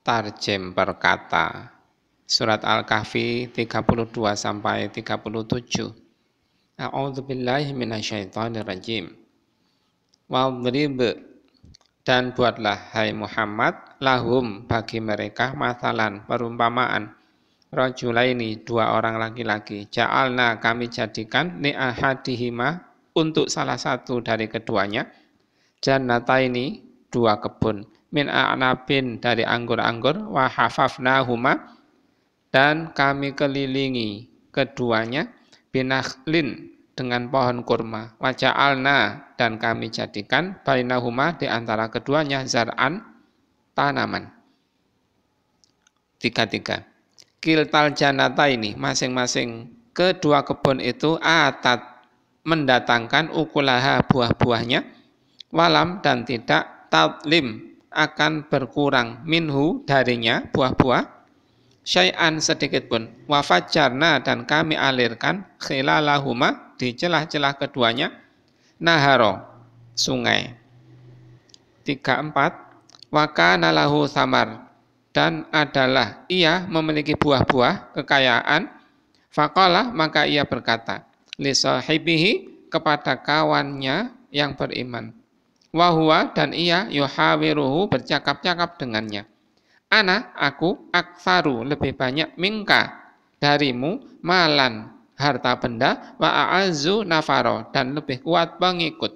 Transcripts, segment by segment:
Tarjem perkata. Surat Al-Kahfi 32 sampai 37. A'udzubillahi minasyaitonirrajim. Wadrib, dan buatlah hai Muhammad lahum bagi mereka mathalan perumpamaan, rajulaini dua orang laki-laki, ja'alna kami jadikan li ahadihima untuk salah satu dari keduanya, jannataini dua kebun, min a'nabin dari anggur-anggur, wa hafafnahuma dan kami kelilingi keduanya, binakhlin dengan pohon kurma, wa ja'alna dan kami jadikan bainahuma di antara keduanya zar'an tanaman. 33. Kiltal janata ini masing-masing kedua kebun itu atat mendatangkan ukulaha buah-buahnya, walam dan tidak tadlim akan berkurang minhu darinya buah-buah syai'an sedikit pun, wa fajjarna dan kami alirkan khilalahuma di celah-celah keduanya naharo sungai. 34. Wa kana lahu samar, dan adalah ia memiliki buah-buah kekayaan, faqala maka ia berkata li sahibihi kepada kawannya yang beriman, wa huwa dan ia yuhawiruhu bercakap-cakap dengannya, ana aku aksaru lebih banyak mingka darimu malan harta benda, wa a'azzu nafaro dan lebih kuat pengikut.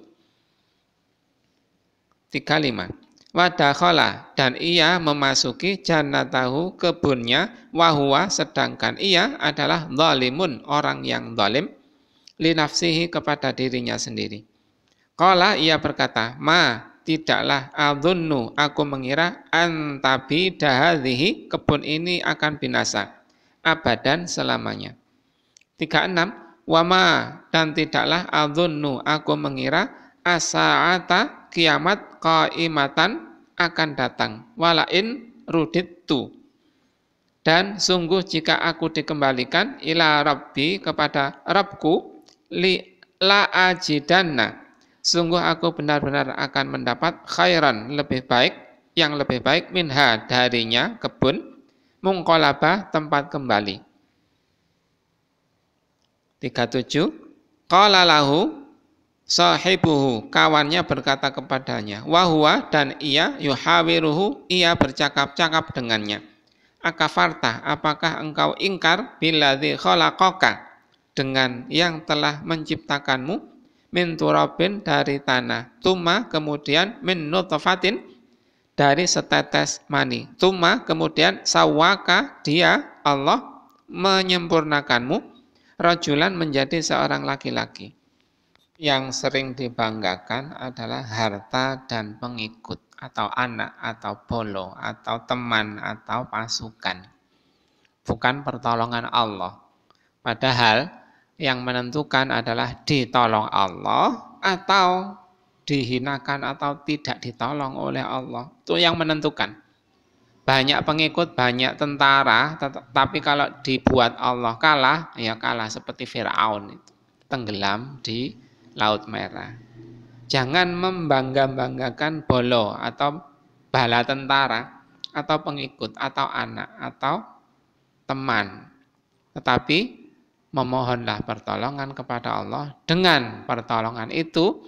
35. Wa dakhala dan ia memasuki jannatahu kebunnya, wa huwa sedangkan ia adalah zalimun orang yang zalim, li nafsihi kepada dirinya sendiri. Qala ia berkata, ma tidaklah adzunnu aku mengira antabi dahadhihi kebun ini akan binasa abadan selamanya. 36. Wama dan tidaklah adzunnu aku mengira as-sa'ata kiamat qaimatan akan datang, walain rudittu dan sungguh jika aku dikembalikan ila rabbi kepada Rabbku, li la ajidanna sungguh aku benar-benar akan mendapat khairan lebih baik, yang lebih baik minha darinya kebun, mungqalabah tempat kembali. 37. Qala lahu sahibuhu kawannya berkata kepadanya, wa huwa dan ia yuhawiruhu ia bercakap-cakap dengannya, akafarta apakah engkau ingkar billadzi khalaqaka dengan yang telah menciptakanmu, min turabin dari tanah, tuma kemudian min nutfatin dari setetes mani, tuma kemudian sawaka dia Allah menyempurnakanmu, rajulan menjadi seorang laki-laki. Yang sering dibanggakan adalah harta dan pengikut, atau anak, atau bolo, atau teman, atau pasukan, bukan pertolongan Allah. Padahal yang menentukan adalah ditolong Allah atau dihinakan atau tidak ditolong oleh Allah. Itu yang menentukan. Banyak pengikut, banyak tentara, tapi kalau dibuat Allah kalah, ya kalah seperti Firaun itu, tenggelam di Laut Merah. Jangan membangga-banggakan bolo atau bala tentara atau pengikut atau anak atau teman. Tetapi memohonlah pertolongan kepada Allah. Dengan pertolongan itu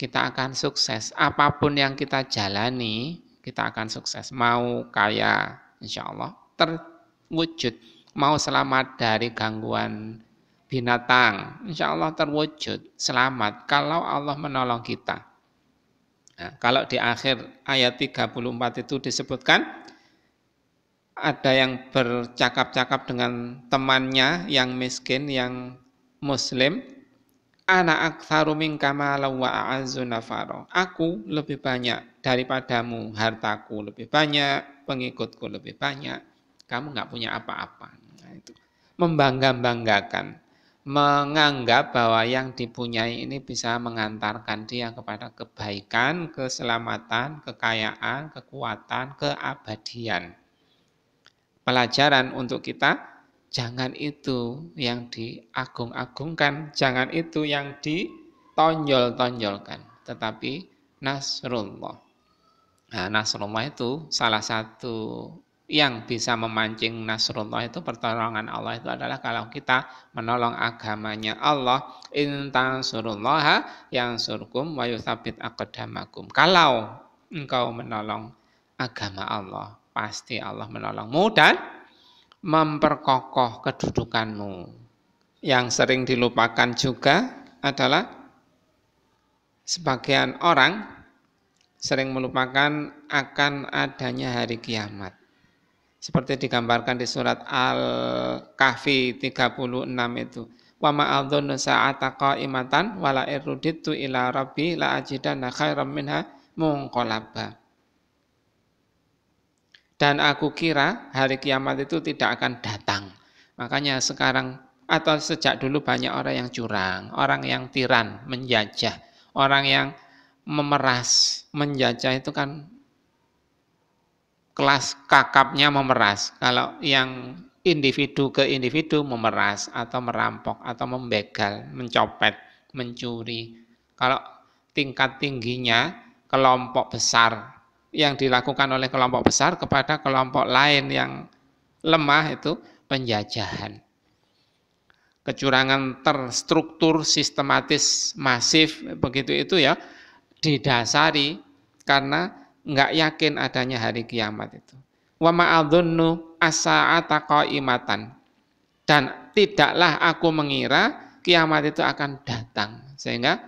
kita akan sukses. Apapun yang kita jalani, kita akan sukses. Mau kaya, insya Allah terwujud. Mau selamat dari gangguan binatang, insya Allah terwujud. Selamat kalau Allah menolong kita. Nah, kalau di akhir ayat 34 itu disebutkan, ada yang bercakap-cakap dengan temannya yang miskin, yang muslim, ana aktsaru minka malan wa a'azzu nafaro. Aku lebih banyak daripadamu, hartaku lebih banyak, pengikutku lebih banyak. Kamu nggak punya apa-apa. Nah, itu membangga-banggakan, menganggap bahwa yang dipunyai ini bisa mengantarkan dia kepada kebaikan, keselamatan, kekayaan, kekuatan, keabadian. Pelajaran untuk kita, jangan itu yang diagung-agungkan, jangan itu yang ditonjol-tonjolkan, tetapi nasrullah. Nah, Nasrullah itu salah satu yang bisa memancing Nasrullah itu pertolongan Allah itu adalah kalau kita menolong agamanya Allah. In tansurullaha yansurkum wa yutsabbit aqdamakum. Kalau engkau menolong agama Allah, pasti Allah menolongmu dan memperkokoh kedudukanmu. Yang sering dilupakan juga adalah sebagian orang sering melupakan akan adanya hari kiamat. Seperti digambarkan di surat Al-Kahfi 36 itu. Wa ma adzunnu sa'ata qa'imatan wa la irudittu ila rabbi la ajidanna khairam minha munqalaba. Dan aku kira hari kiamat itu tidak akan datang. Makanya sekarang atau sejak dulu banyak orang yang curang, orang yang tiran, menjajah, orang yang memeras. Menjajah itu kan kelas kakapnya memeras. Kalau yang individu ke individu memeras atau merampok atau membegal, mencopet, mencuri. Kalau tingkat tingginya kelompok besar yang dilakukan oleh kelompok besar kepada kelompok lain yang lemah itu penjajahan. Kecurangan terstruktur, sistematis, masif, begitu itu ya, didasari karena nggak yakin adanya hari kiamat itu. Wa ma'adzunnu as-sa'ata qa'imatan. Dan tidaklah aku mengira kiamat itu akan datang. Sehingga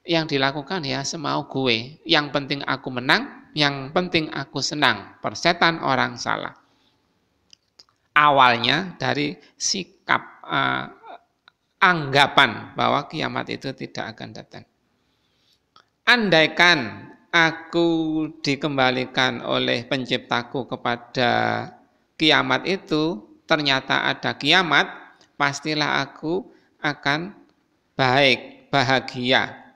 yang dilakukan ya semau gue. Yang penting aku menang, yang penting aku senang. Persetan orang salah. Awalnya dari sikap anggapan bahwa kiamat itu tidak akan datang. Andaikan aku dikembalikan oleh penciptaku kepada kiamat itu, ternyata ada kiamat, pastilah aku akan baik, bahagia.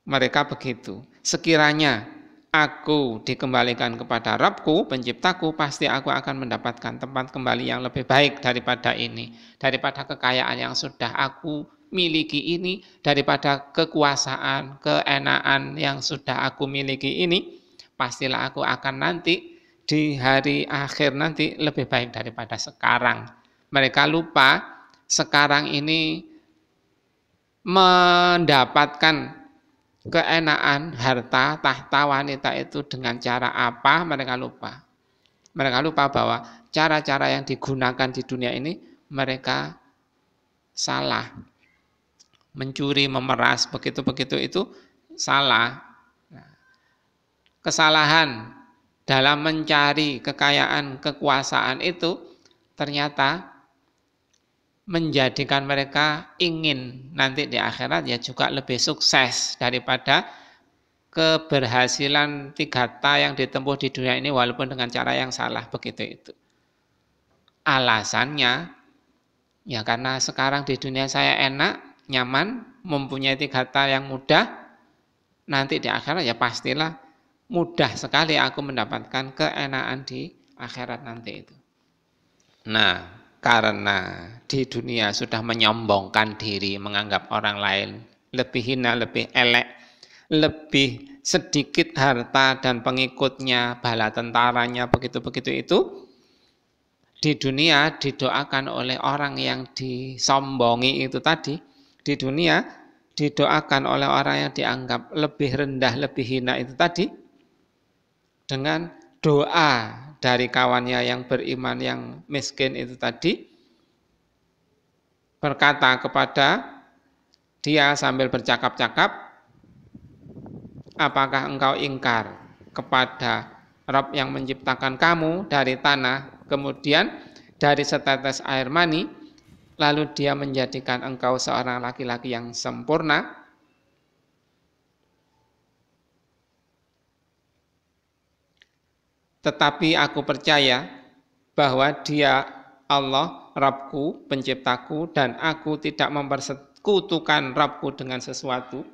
Mereka begitu. Sekiranya aku dikembalikan kepada Rabbku, penciptaku, pasti aku akan mendapatkan tempat kembali yang lebih baik daripada ini. Daripada kekayaan yang sudah aku miliki ini, daripada kekuasaan, keenaan yang sudah aku miliki ini, pastilah aku akan nanti, di hari akhir nanti, lebih baik daripada sekarang. Mereka lupa, sekarang ini mendapatkan keenaan, harta, tahta, wanita itu dengan cara apa, mereka lupa. Mereka lupa bahwa cara-cara yang digunakan di dunia ini mereka salah. Mencuri, memeras, begitu-begitu itu salah. Kesalahan dalam mencari kekayaan, kekuasaan itu ternyata menjadikan mereka ingin nanti di akhirat ya juga lebih sukses daripada keberhasilan 3T yang ditempuh di dunia ini walaupun dengan cara yang salah, begitu itu. Alasannya ya karena sekarang di dunia saya enak, nyaman, mempunyai 3T yang mudah, nanti di akhirat ya pastilah mudah sekali aku mendapatkan keenaan di akhirat nanti itu. Nah, karena di dunia sudah menyombongkan diri, menganggap orang lain lebih hina, lebih elek, lebih sedikit harta dan pengikutnya, bala tentaranya, begitu-begitu itu, di dunia didoakan oleh orang yang disombongi itu tadi, di dunia didoakan oleh orang yang dianggap lebih rendah, lebih hina itu tadi, dengan doa dari kawannya yang beriman, yang miskin itu tadi, berkata kepada dia sambil bercakap-cakap, apakah engkau ingkar kepada Rabb yang menciptakan kamu dari tanah, kemudian dari setetes air mani, lalu dia menjadikan engkau seorang laki-laki yang sempurna? Tetapi aku percaya bahwa dia Allah, Rabbku, penciptaku, dan aku tidak mempersekutukan Rabbku dengan sesuatu.